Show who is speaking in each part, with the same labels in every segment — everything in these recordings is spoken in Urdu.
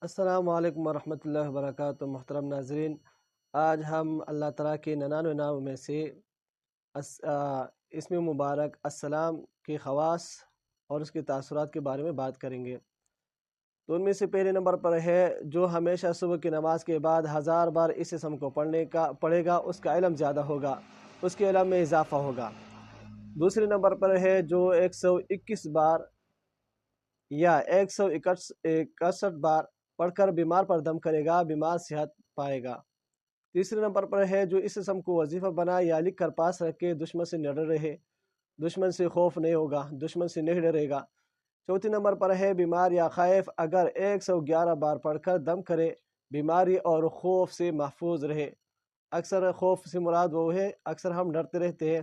Speaker 1: السلام علیکم ورحمۃ اللہ وبرکاتہ۔ محترم ناظرین، آج ہم اللہ تعالیٰ کے 99 نام میں سے اسم مبارک السلام کے خواص اور اس کے تاثرات کے بارے میں بات کریں گے۔ تو ان میں سے پہلے نمبر پر ہے جو ہمیشہ صبح کی نماز کے بعد 1000 بار اس اسم کو پڑھے گا اس کا علم زیادہ ہوگا، اس کے علم میں اضافہ ہوگا۔ دوسرے نمبر پر ہے جو 121 بار یا 161 بار پڑھ کر بیمار پر دم کرے گا، بیمار صحت پائے گا۔ تیسرے نمبر پر ہے جو اس اسم کو وظیفہ بنا یا لکھ کر پاس رکھ کے دشمن سے نہ ڈر رہے، دشمن سے خوف نہیں ہوگا، دشمن سے نہیں ڈرے گا۔ چوتھے نمبر پر ہے بیمار یا خائف اگر 111 بار پڑھ کر دم کرے، بیماری اور خوف سے محفوظ رہے۔ اکثر خوف سے مراد وہ ہے، اکثر ہم ڈرتے رہتے ہیں،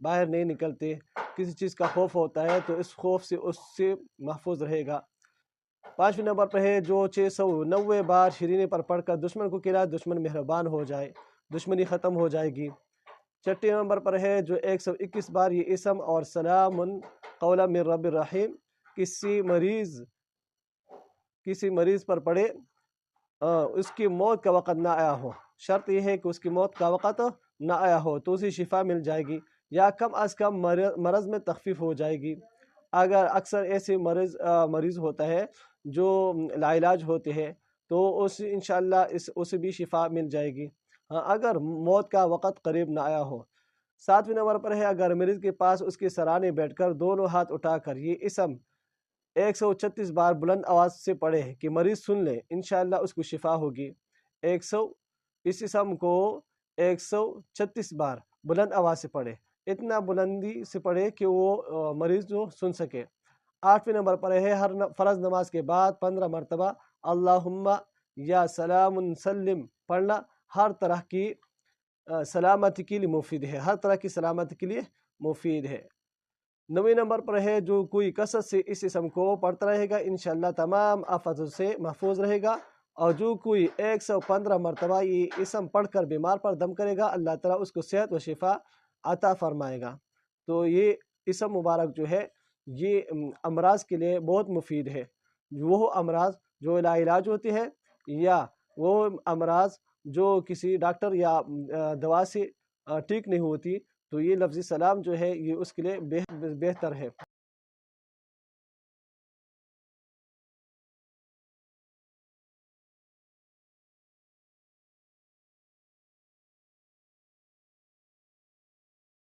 Speaker 1: باہر نہیں نکلتے، کسی چیز کا خوف ہوتا ہے تو اس خوف سے اس سے محفوظ رہے گا۔ پانچویں نمبر پر ہے جو 690 بار شرینے پر پڑھ کر دشمن کو کھلائے، دشمن مہربان ہو جائے، دشمنی ختم ہو جائے گی۔ چھٹے نمبر پر ہے جو 121 بار یہ اسم اور سلام قولا من رب الرحیم کسی مریض پر پڑھے، اس کی موت کا وقت نہ آیا ہو، شرط یہ ہے کہ اس کی موت کا وقت نہ آیا ہو تو اسے شفا مل جائے گی یا کم از کم مرض میں تخفیف ہو جائے گی۔ اگر اکثر ایسے مریض ہوتا ہے جو لاعلاج ہوتے ہیں تو انشاءاللہ اسے بھی شفا مل جائے گی، اگر موت کا وقت قریب نہ آیا ہو۔ ساتویں نمبر پر ہے اگر مریض کے پاس اس کے سرانے بیٹھ کر دونوں ہاتھ اٹھا کر یہ اسم 136 بار بلند آواز سے پڑھے کہ مریض سن لے، انشاءاللہ اس کو شفا ہوگی۔ اس اسم کو 136 بار بلند آواز سے پڑھے، اتنا بلندی سے پڑھے کہ وہ مریض جو سن سکے۔ آٹھویں نمبر پر ہے ہر فرض نماز کے بعد 15 مرتبہ اللہم یا سلام سلم پڑھنا ہر طرح کی سلامتی کے لیے مفید ہے، ہر طرح کی سلامتی کے لیے مفید ہے۔ 9ویں نمبر پر ہے جو کوئی کثرت سے اس اسم کو پڑھتا رہے گا انشاءاللہ تمام آفات سے محفوظ رہے گا، اور جو کوئی 115 مرتبہ یہ اسم پڑھ کر بیمار پر دم کرے گا اللہ تعالیٰ اس کو صحت و شفا عطا فرمائے گا۔ تو یہ اسم مبارک جو ہے یہ امراض کے لیے بہت مفید ہے، وہ امراض جو لاعلاج ہوتے ہیں یا وہ امراض جو کسی ڈاکٹر یا دوا سے ٹھیک نہیں ہوتی، تو یہ لفظ سلام جو ہے یہ اس کے لیے بہتر ہے۔